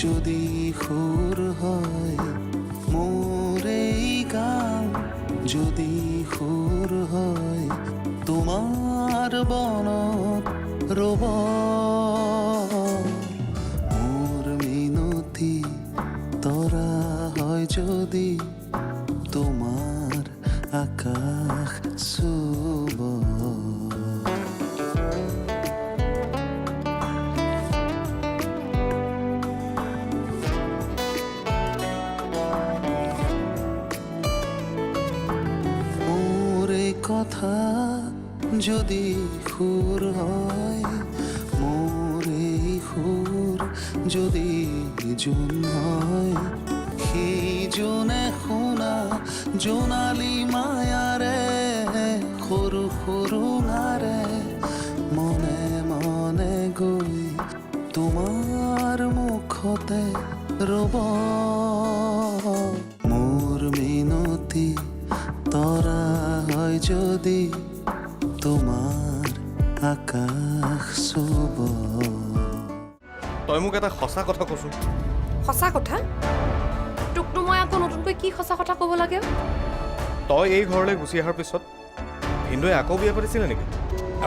যদি সুৰ হয় মোৰ এই গান যদি সুৰ হয় তোমাৰ বনত ৰব মোৰ মিনতি তৰা হয় যদি তোমাৰ আকাশ চুব কথা যদি সুৰ হয় মোৰ এই সুৰ যদি জোন হয় সেই জোনে শুনা জোনালী মায়াৰে সৰু সৰু নাৰে মনে মনে গৈ তোমাৰ মুখতে ৰব মোৰ মিনতি তৰা হয় যদি তোমাৰ আকাশ চুব তই মোক এটা সঁচা কথা কৈছো সঁচা কথা তোকতো মই আকৌ নতুনকৈ কি সঁচা কথা ক'ব লাগে তই এই ঘৰলৈ গুচি অহাৰ পিছত ভিনদৈ আকৌ বিয়া পাতিছিলে নেকি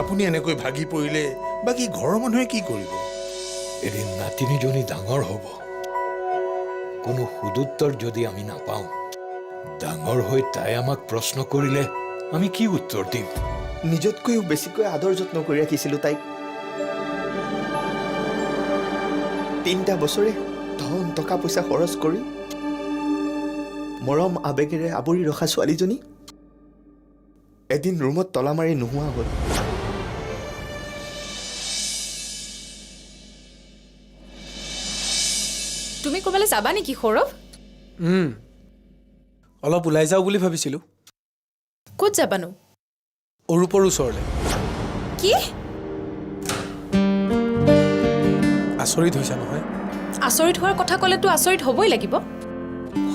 আপুনি এনেকৈ ভাগি পৰিলে বাকী ঘৰৰ মানুহে কি কৰিব এদিন নাতিনীজনী ডাঙৰ হ'ব কোনো সুদুত্তৰ যদি আমি নাপাওঁ ডাঙৰ হৈ তাই আমাক প্ৰশ্ন কৰিলে আমি কি উত্তৰ দিম নিজতকৈও বেছিকৈ আদৰ যত্ন কৰি ৰাখিছিলোঁ তাইক 3টা বছৰে ধন টকা পইচা খৰচ কৰি মৰম আবেগেৰে আৱৰি ৰখা ছোৱালীজনী এদিন ৰুমত তলা মাৰি নোহোৱা হ'ল তুমি ক'বালৈ যাবা নেকি সৌৰভ অলপ ওলাই যাওঁ বুলি ভাবিছিলোঁ ক'ত যাবানো অৰূপৰ ওচৰলৈ কি আচৰিত হৈছা নহয় আচৰিত হোৱাৰ কথা ক'লেতো আচৰিত হ'বই লাগিব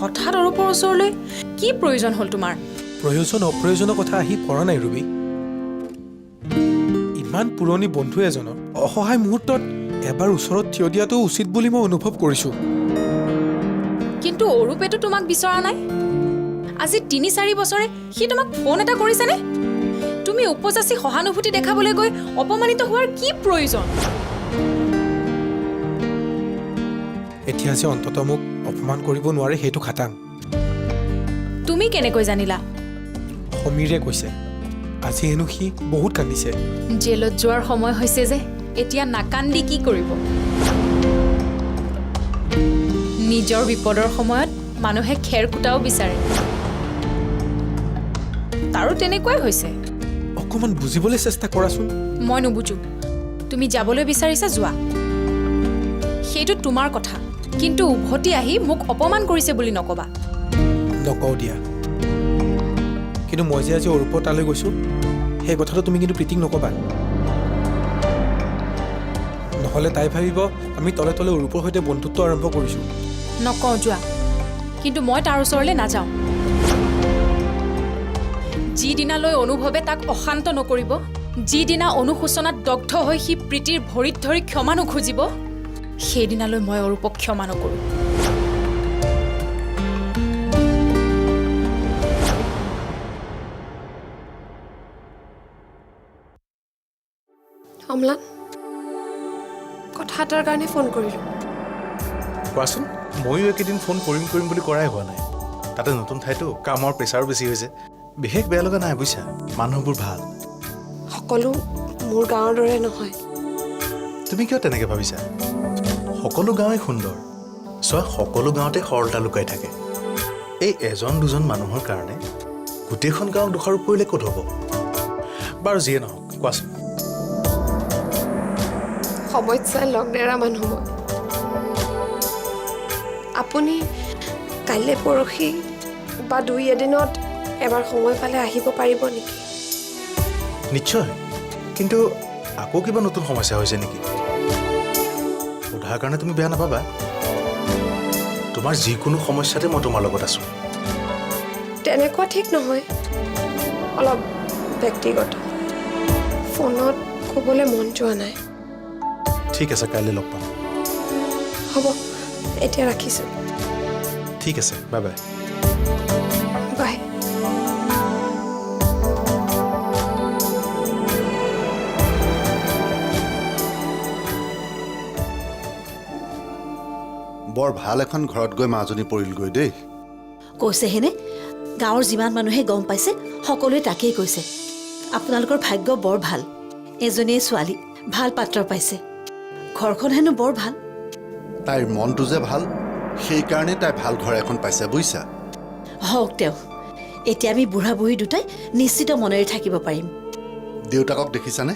হঠাৎ অৰূপৰ ওচৰলৈ কি প্ৰয়োজন হ'ল তোমাৰ প্ৰয়োজন অপ্ৰয়োজনৰ কথা আহি পৰা নাই ৰুবি ইমান পুৰণি বন্ধু এজনৰ অসহায় মুহূৰ্তত এবাৰ ওচৰত থিয় দিয়াটো উচিত বুলি মই অনুভৱ কৰিছোঁ কিন্তু অৰূপেতো তোমাক বিচৰা নাই আজি 3-4 বছৰে সি তোমাক ফোন এটা কৰিছেনে তুমি উপযাচি সহানুভূতি দেখাবলৈ গৈ অপমানিত হোৱাৰ কি প্ৰয়োজন এতিয়া যে অন্তত মোক অপমান কৰিব নোৱাৰে সেইটো খাটাং তুমি কেনেকৈ জানিলা সমীৰে কৈছে আজি হেনো সি বহুত কান্দিছে জেলত যোৱাৰ সময় হৈছে যে এতিয়া নাকান্দি কি কৰিব নিজৰ বিপদৰ সময়ত মানুহে খেৰ কুটাও বিচাৰে তাৰো তেনেকুৱাই হৈছে অকণমান বুজিবলৈ চেষ্টা কৰাচোন মই নুবুজো তুমি যাবলৈ বিচাৰিছা যোৱা সেইটো তোমাৰ কথা কিন্তু উভতি আহি মোক অপমান কৰিছে বুলি নকবা নকওঁ দিয়া কিন্তু মই যে আজি অৰূপৰ তালৈ গৈছোঁ সেই কথাটো তুমি কিন্তু প্ৰীতিক নকবা নহ'লে তাই ভাবিব আমি তলে তলে অৰূপৰ সৈতে বন্ধুত্ব আৰম্ভ কৰিছোঁ নকওঁ যোৱা কিন্তু মই তাৰ ওচৰলৈ নাযাওঁ যিদিনালৈ অনুভৱে তাক অশান্ত নকৰিব যিদিনা অনুশোচনাত দগ্ধ হৈ সি প্ৰীতিৰ ভৰিত ধৰি ক্ষমা নুখুজিব সেইদিনালৈ মই অৰূপক ক্ষমা নকৰোঁ অম্লান কথা এটাৰ কাৰণে ফোন কৰিলোঁ কোৱাচোন ময়ো একেদিন ফোন কৰিম বুলি কৰাই হোৱা নাই তাতে নতুন ঠাইতো কামৰ প্ৰেছাৰো বেছি হৈছে বিশেষ বেয়া লগা নাই বুজিছা মানুহবোৰ ভাল সকলো মোৰ গাঁৱৰ দৰে নহয় তুমি কিয় তেনেকৈ ভাবিছা সকলো গাঁৱেই সুন্দৰ চোৱা সকলো গাঁৱতে সৰলতা লুকাই থাকে এই এজন দুজন মানুহৰ কাৰণে গোটেইখন গাঁও দোষাৰোপ কৰিলে ক'ত হ'ব বাৰু যিয়ে নহওক কোৱাচোন সময়ত চাই লগ নেৰা মানুহ মই আপুনি কাইলৈ পৰহি বা 2 এদিনত এবাৰ সময় পালে আহিব পাৰিব নেকি নিশ্চয় কিন্তু আকৌ কিবা নতুন সমস্যা হৈছে নেকি সোধাৰ কাৰণে তুমি বেয়া নাপাবা তোমাৰ যিকোনো সমস্যাতে মই তোমাৰ লগত আছোঁ তেনেকুৱা ঠিক নহয় অলপ ব্যক্তিগত ফোনত ক'বলৈ মন যোৱা নাই ঠিক আছে কাইলৈ লগ পাম হ'ব এতিয়া ৰাখিছোঁ। ঠিক আছে, বাই বাই। বাই। বৰ ভাল এখন ঘৰত গৈ মাজনী পৰিলগৈ দেই। কৈছেহেনে গাঁৱৰ যিমান মানুহে গম পাইছে সকলোৱে তাকেই কৈছে। আপোনালোকৰ ভাগ্য বৰ ভাল, এজনীয়ে ছোৱালী ভাল পাত্ৰ পাইছে। ঘৰখন হেনো বৰ ভাল। তাইৰ মনটো যে ভাল, সেইকাৰণে তাই ভাল ঘৰ এখন পাইছে, বুজিছা? হওক তেওঁ, এতিয়া আমি বুঢ়া বুঢ়ী দুটাই নিশ্চিত মনেৰে থাকিব পাৰিম। দেউতাকক দেখিছানে?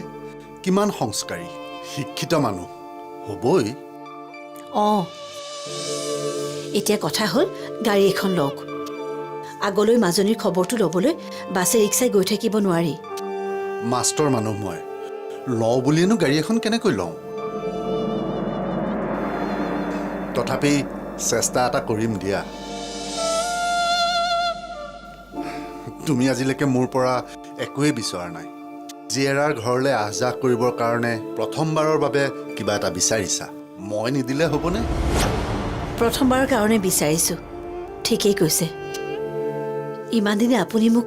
কিমান সংস্কাৰী, শিক্ষিত মানুহ হ'বই। অঁ, এতিয়া কথা হ'ল গাড়ী এখন লওক। আগলৈ মাজনীৰ খবৰটো ল'বলৈ বাছে ৰিক্সাই গৈ থাকিব নোৱাৰি। মাষ্টৰ মানুহ মই, লওঁ বুলিয়েনো গাড়ী এখন কেনেকৈ লওঁ? তথাপি চেষ্টা এটা কৰিম দিয়া। তুমি আজিলৈকে মোৰ পৰা একোৱেই বিচৰা নাই। জীয়েৰাৰ ঘৰলৈ আহ যাহ কৰিবৰ কাৰণে প্ৰথমবাৰৰ বাবে কিবা এটা বিচাৰিছা, মই নিদিলে হ'বনে? প্ৰথমবাৰৰ কাৰণে বিচাৰিছোঁ, ঠিকেই কৈছে। ইমান দিনে আপুনি মোক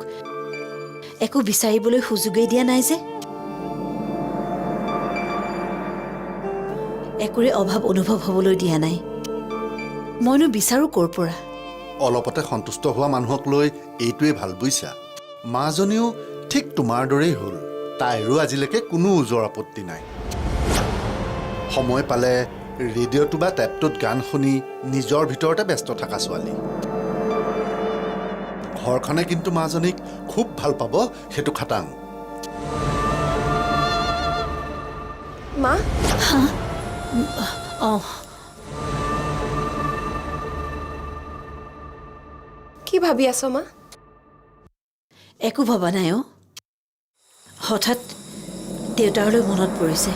একো বিচাৰিবলৈ সুযোগেই দিয়া নাই যে। একোৰে অভাৱ অনুভৱ হ'বলৈ দিয়া নাই। মইনো বিচাৰোঁ ক'ৰ পৰা? অলপতে সন্তুষ্ট হোৱা মানুহক লৈ এইটোৱেই ভাল, বুজিছা? মাজনীও ঠিক তোমাৰ দৰেই হ'ল, তাইৰো আজিলৈকে কোনো ওজৰ আপত্তি নাই। সময় পালে ৰেডিঅ'টো বা টেপটোত গান শুনি নিজৰ ভিতৰতে ব্যস্ত থকা ছোৱালী। ঘৰখনে কিন্তু মাজনীক খুব ভাল পাব, সেইটো খাটাং। মা, অঁ, কি ভাবি আছ মা? একো ভবা নাই অ'। হঠাৎ দেউতাৰলৈ মনত পৰিছে।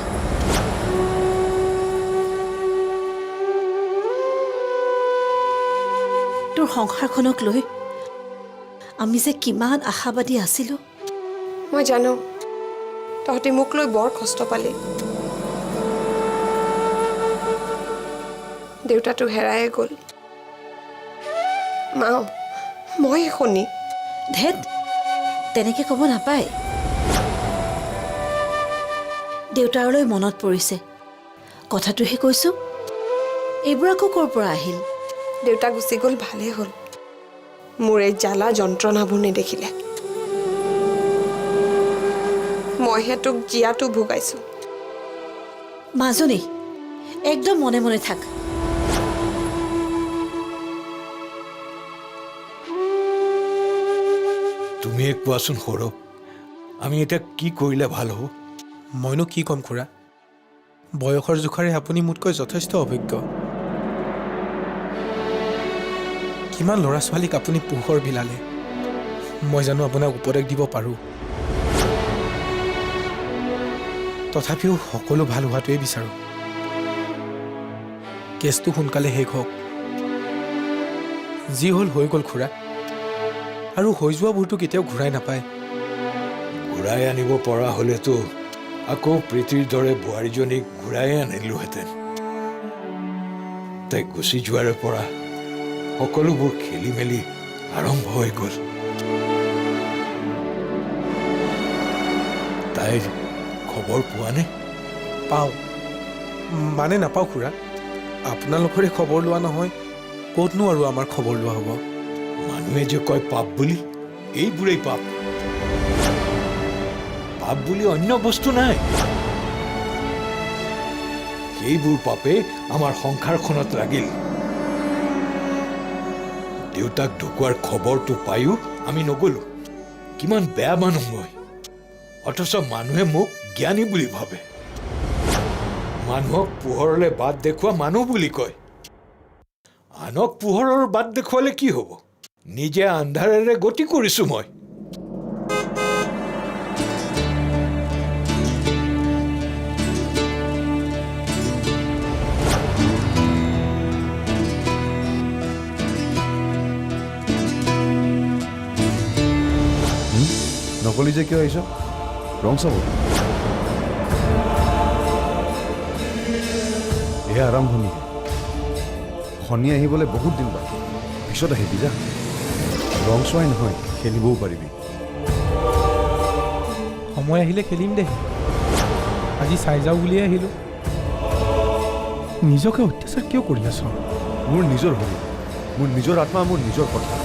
তোৰ সংসাৰখনক লৈ আমি যে কিমান আশাবাদী আছিলোঁ। মই জানো তহঁতি মোক লৈ বৰ কষ্ট পালি। দেউতাটো হেৰায়ে গ'ল। মাও, মই শুনি ধেত, তেনেকে ক'ব নাপায়। দেউতাৰলৈ মনত পৰিছে, কথাটোহে কৈছোঁ। এইবোৰ আকৌ ক'ৰ পৰা আহিল? দেউতা গুচি গ'ল, ভালেই হ'ল। মোৰ এই জ্বালা যন্ত্ৰণাবোৰ নেদেখিলে। মইহে তোক জীয়াটো ভোগাইছোঁ। মাজনী, একদম মনে মনে থাক। তুমিয়ে কোৱাচোন সৌৰভ, আমি এতিয়া কি কৰিলে ভাল হ'ব? মইনো কি ক'ম খুৰা, বয়সৰ জোখাৰে আপুনি মোতকৈ যথেষ্ট অভিজ্ঞ। কিমান ল'ৰা ছোৱালীক আপুনি পোহৰ বিলালে, মই জানো আপোনাক উপদেশ দিব পাৰোঁ। তথাপিও সকলো ভাল হোৱাটোৱেই বিচাৰোঁ। কেছটো সোনকালে শেষ হওক। যি হ'ল হৈ গ'ল খুৰা, আৰু হৈ যোৱাবোৰতো কেতিয়াও ঘূৰাই নাপায়। ঘূৰাই আনিব পৰা হ'লেতো আকৌ প্ৰীতিৰ দৰে বোৱাৰীজনীক ঘূৰাই আনিলোহেঁতেন। তাই গুচি যোৱাৰে পৰা সকলোবোৰ খেলি মেলি আৰম্ভ হৈ গ'ল। তাইৰ খবৰ পোৱানে? পাওঁ, মানে নাপাওঁ খুৰা। আপোনালোকৰে খবৰ লোৱা নহয়, ক'তনো আৰু আমাৰ খবৰ লোৱা হ'ব? মানুহে যে কয় পাপ বুলি, এইবোৰেই পাপ। পাপ বুলি অন্য বস্তু নাই। সেইবোৰ পাপে আমাৰ সংসাৰখনত লাগিল। দেউতাক ঢুকোৱাৰ খবৰটো পায়ো আমি নগলো। কিমান বেয়া মানুহ মই, অথচ মানুহে মোক জ্ঞানী বুলি ভাবে। মানুহক পোহৰলৈ বাট দেখুওৱা মানুহ বুলি কয়। আনক পোহৰৰ বাট দেখুৱালে কি হ'ব? নিজে আন্ধাৰেৰে গতি কৰিছো মই। নকলি যে কিয় আহিছ? ৰং চাব? এয়া আৰম্ভণি। শনি আহিবলৈ বহুত দিন বাকী পিছত আহিবি যা ৰং চোৱাই নহয় খেলিবও পাৰিবি সময় আহিলে খেলিম দে আজি চাই যাওঁ বুলিয়ে আহিলোঁ নিজকে অত্যাচাৰ কিয় কৰি আছ মোৰ নিজৰ শৰীৰ মোৰ নিজৰ আত্মা মোৰ নিজৰ কথা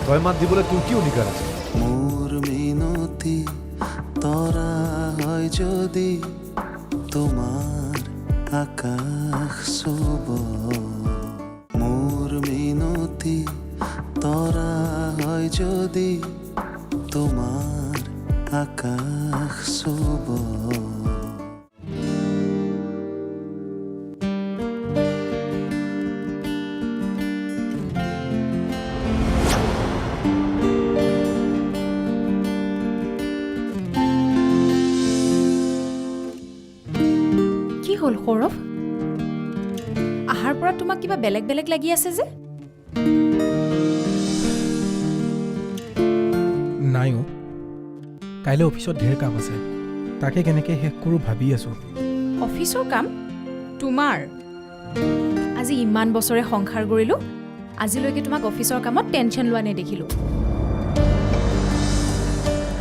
তই মাত দিবলৈ তোৰ কি অধিকাৰ আছে মোৰ মিনতি তৰা হয় যদি তোমাৰ আকাশ চুব মোৰ মিনতি তৰা হয় যদি তোমাৰ আকাশ চুব কি হ'ল সৌৰভ আহাৰ পৰা তোমাক কিবা বেলেগ বেলেগ লাগি আছে যে নাই অ' কাইলৈ অফিচত ঢেৰ কাম আছে তাকে কেনেকৈ শেষ কৰোঁ ভাবি আছোঁ অফিচৰ কাম তোমাৰ আজি ইমান বছৰে সংসাৰ কৰিলোঁ আজিলৈকে তোমাক অফিচৰ কামত টেনশ্যন লোৱা নেদেখিলোঁ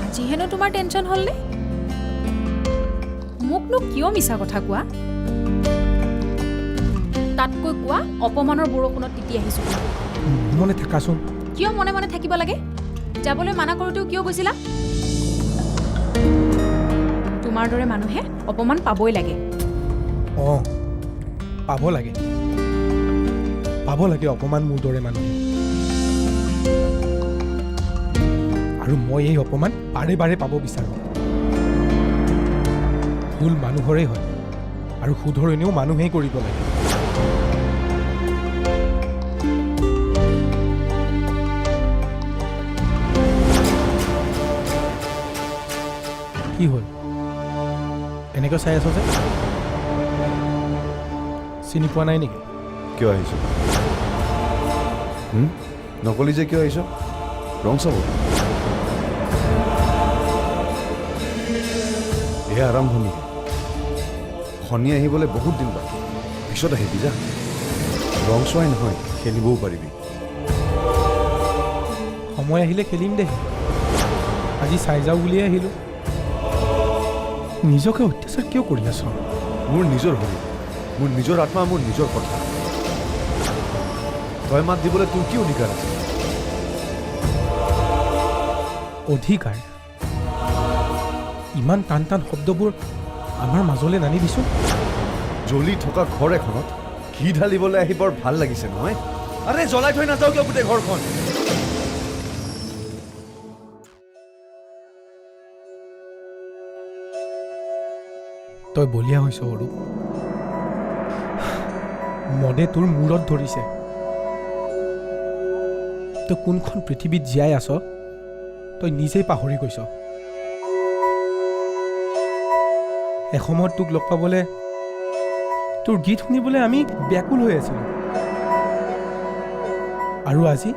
আজি হেনো তোমাৰ টেনশ্যন হ'লনে মোকনো কিয় মিছা কথা কোৱা তাতকৈ কোৱা অপমানৰ বৰষুণত তিতি আহিছোঁ মনে থাকাচোন কিয় মনে মনে থাকিব লাগে যাবলৈ মানা কৰোঁতেও কিয় গৈছিলা তোমাৰ দৰে মানুহে অপমান পাবই লাগে অঁ পাব লাগে অপমান মোৰ দৰে মানুহে আৰু মই এই অপমান বাৰে বাৰে পাব বিচাৰোঁ ভুল মানুহৰেই হয় আৰু শুধৰণিও মানুহেই কৰিব লাগে কি হ'ল এনেকৈ চাই আছ যে চিনি পোৱা নাই নেকি কিয় আহিছ নকলি যে কিয় আহিছ ৰং চাব এয়া আৰম্ভণি শনি আহিবলৈ বহুত দিন বাকী পিছত আহিবি যা ৰং চোৱাই নহয় খেলিবও পাৰিবি সময় আহিলে খেলিম দে আজি চাই যাওঁ বুলিয়ে আহিলোঁ নিজকে অত্যাচাৰ কিয় কৰি আছ মোৰ নিজৰ শৰীৰ মোৰ নিজৰ আত্মা মোৰ নিজৰ কথা তই মাত দিবলৈ তোৰ কি অধিকাৰ আছে অধিকাৰ ইমান টান টান শব্দবোৰ আমাৰ মাজলৈ নানি দিছোঁ জ্বলি থকা ঘৰ এখনত ঘি ঢালিবলৈ আহি বৰ ভাল লাগিছে নহয় আৰে জ্বলাই থৈ নাযাওঁ কিয় গোটেই ঘৰখন তই বলিয়া হৈছ অৰূপ মদে তোৰ মূৰত ধৰিছে তই কোনখন পৃথিৱীত জীয়াই আছ তই নিজেই পাহৰি গৈছ এসময়ত তোক লগ পাবলৈ তোৰ গীত শুনিবলৈ আমি ব্যাকুল হৈ আছিলোঁ আৰু আজি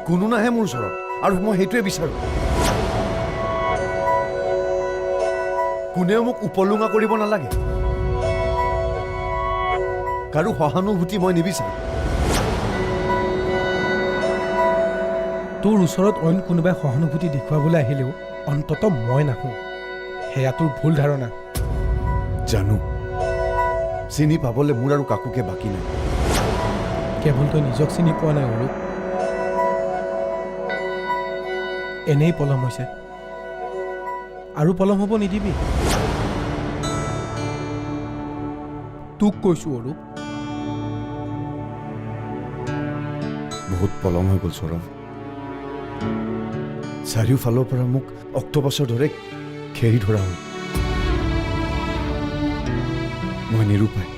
কোনো নাহে মোৰ ওচৰত আৰু মই সেইটোৱে বিচাৰোঁ কোনেও মোক উপলুঙা কৰিব নালাগে কাৰো সহানুভূতি মই নিবিচাৰোঁ তোৰ ওচৰত অইন কোনোবাই সহানুভূতি দেখুৱাবলৈ আহিলেও অন্ততঃ মই নাহোঁ সেয়া তোৰ ভুল ধাৰণা জানো চিনি পাবলৈ মোৰ আৰু কাকোকে বাকী নাই কেৱল তই নিজক চিনি পোৱা নাই অৰূপ এনেই পলম হৈছে আৰু পলম হ'ব নিদিবি তোক কৈছোঁ অৰূপ বহুত পলম হৈ গ'ল সৌৰভ চাৰিওফালৰ পৰা মোক অক্টোপাছৰ দৰে ঘেৰি ধৰা হ'ল মই নিৰুপায়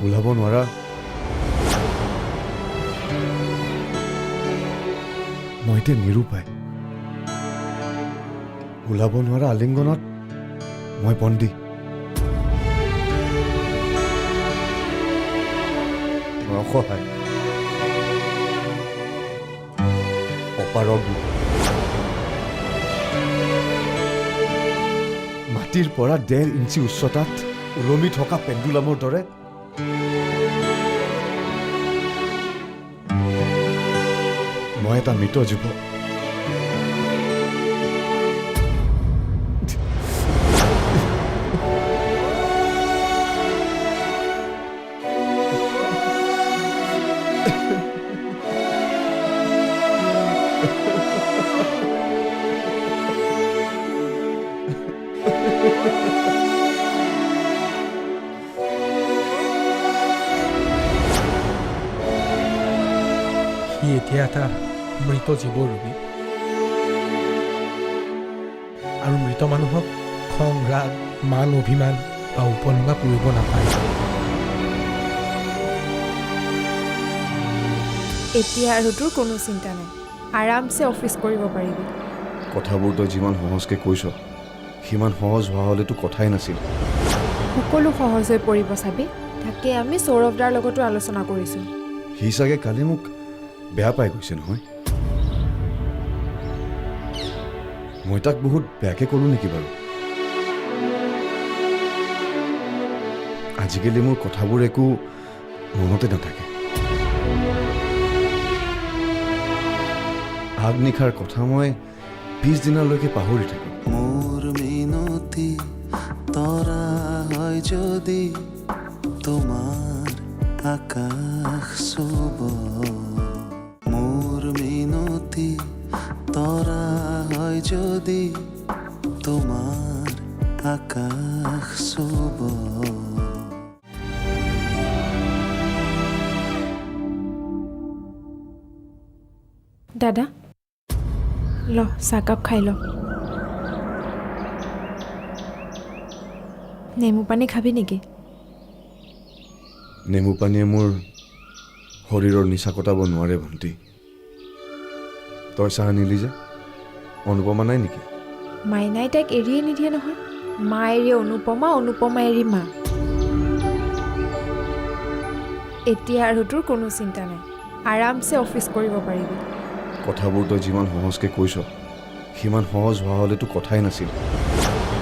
ওলাব নোৱাৰা মই এতিয়া নিৰুপায় ওলাব নোৱাৰা আলিংগনত মই বন্দী মই অসহায় অপাৰগ মাটিৰ পৰা 1.5 ইঞ্চি উচ্চতাত ওলমি থকা পেণ্ডুলামৰ দৰে মই এটা মৃত যুৱক। সি এতিয়া এটা মৃত জীৱ ৰুবি আৰু মৃত মানুহক খং ৰাগ মান অভিমান বা উপলুঙা কৰিব নাপায়। এতিয়া আৰু তোৰ কোনো চিন্তা নাই, আৰামছে অফিচ কৰিব পাৰিবি। কথাবোৰ তই যিমান সহজকৈ কৈছ সিমান সহজ হোৱা হ'লেতো কথাই নাছিল। সকলো সহজ হৈ পৰিব চাবি, তাকে আমি সৌৰভ দাৰ লগতো আলোচনা কৰিছোঁ। সি চাগে কালি মোক বেয়া পাই গৈছে নহয়। মই তাক বহুত বেয়াকৈ ক'লোঁ নেকি বাৰু? আজিকালি মোৰ কথাবোৰ একো মনতে নাথাকে। আগনিশাৰ কথা মই পিছদিনালৈকে পাহৰি থাকোঁ। মোৰ মিনতি তৰা হয় যদি তোমাৰ আকাশ চুব, মোৰ মিনতি তৰা হয় যদি তোমাৰ আকাশ চুব। দাদা ল চাহকাপ খাই ল। নেমু পানী খাবি নেকি? নেমু পানীয়ে মোৰ শৰীৰৰ নিচা কটাব নোৱাৰে ভণ্টি। তই চাহ আনিলি যে, অনুপমা নাই নেকি? মাইনাই তাইক এৰিয়ে নিদিয়ে নহয়। মা এৰি অনুপমা, অনুপমা এৰি মা। এতিয়া আৰু তোৰ কোনো চিন্তা নাই, আৰামছে অফিচ কৰিব পাৰিবি। কথাবোৰ তই যিমান সহজকৈ কৈছ সিমান সহজ হোৱা হ'লেতো কথাই নাছিল।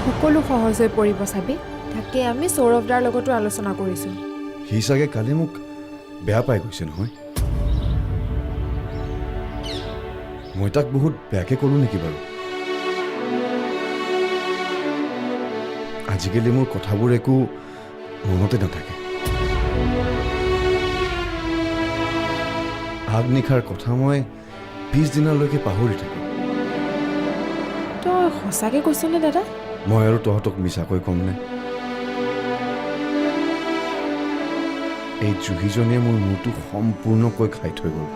সকলো সহজ হৈ পৰিব চাবি, তাকে আমি সৌৰভ দাৰ লগতো আলোচনা কৰিছোঁ। সি চাগে কালি মোক বেয়া পাই গৈছে নহয়। মই তাক বহুত বেয়াকৈ ক'লোঁ নেকি বাৰু? আজিকালি মোৰ কথাবোৰ একো মনতে নাথাকে। আগনিশাৰ কথা মই পিছদিনালৈকে পাহৰি থাকোঁ। তই সঁচাকৈ কৈছনে দাদা? মই আৰু তহঁতক মিছাকৈ ক'মনে? এই জুহিজনীয়ে মোৰ মূৰটো সম্পূৰ্ণকৈ খাই থৈ গ'ল।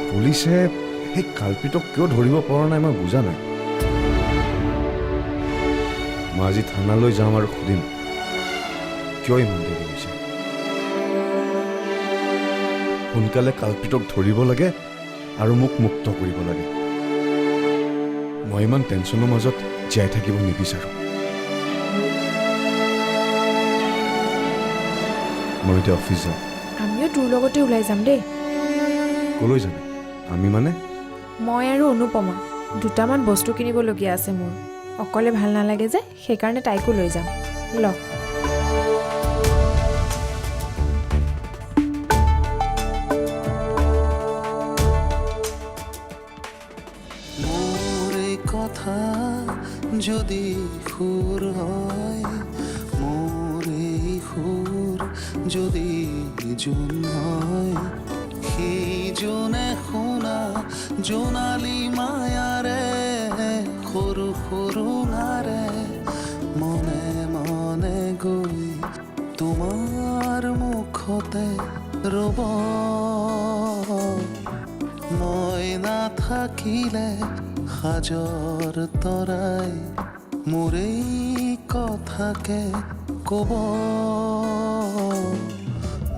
পুলিচে সেই কাল্পিতক কিয় ধৰিব পৰা নাই মই বুজা নাই। মই আজি থানালৈ যাম আৰু সুধিম কিয় ইমান দেৰি হৈছে। সোনকালে কাল্পিতক ধৰিব লাগে আৰু মোক মুক্ত কৰিব লাগে। মই ইমান টেনশ্যনৰ মাজত জীয়াই থাকিব নিবিচাৰোঁ। মই এতিয়া অফিচ যাম। আমিও তোৰ লগতে ওলাই যাম দেই। ক'লৈ যাবি? আমি মানে? মই আৰু অনুপমা দুটামান বস্তু কিনিবলগীয়া আছে মোৰ। অকলে ভাল নালাগে যে, সেইকাৰণে তাইকো লৈ যাম। ল মোৰ এই কথা যদি সুৰ হয়, মোৰ এই সুৰ যদি জোন হয়, সেই জোনে শুনা জোনালী মায়াৰে সৰু সৰু নাৰে মনে মনে গৈ তোমাৰ মুখতে ৰ'ব। মই নাথাকিলে সাজৰ তৰাই মোৰ এই কথাকে ক'ব।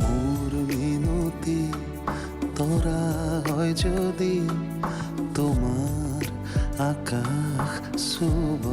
মোৰ মিনতি তৰা হয় যদি তোমাৰ আকাশ চুব।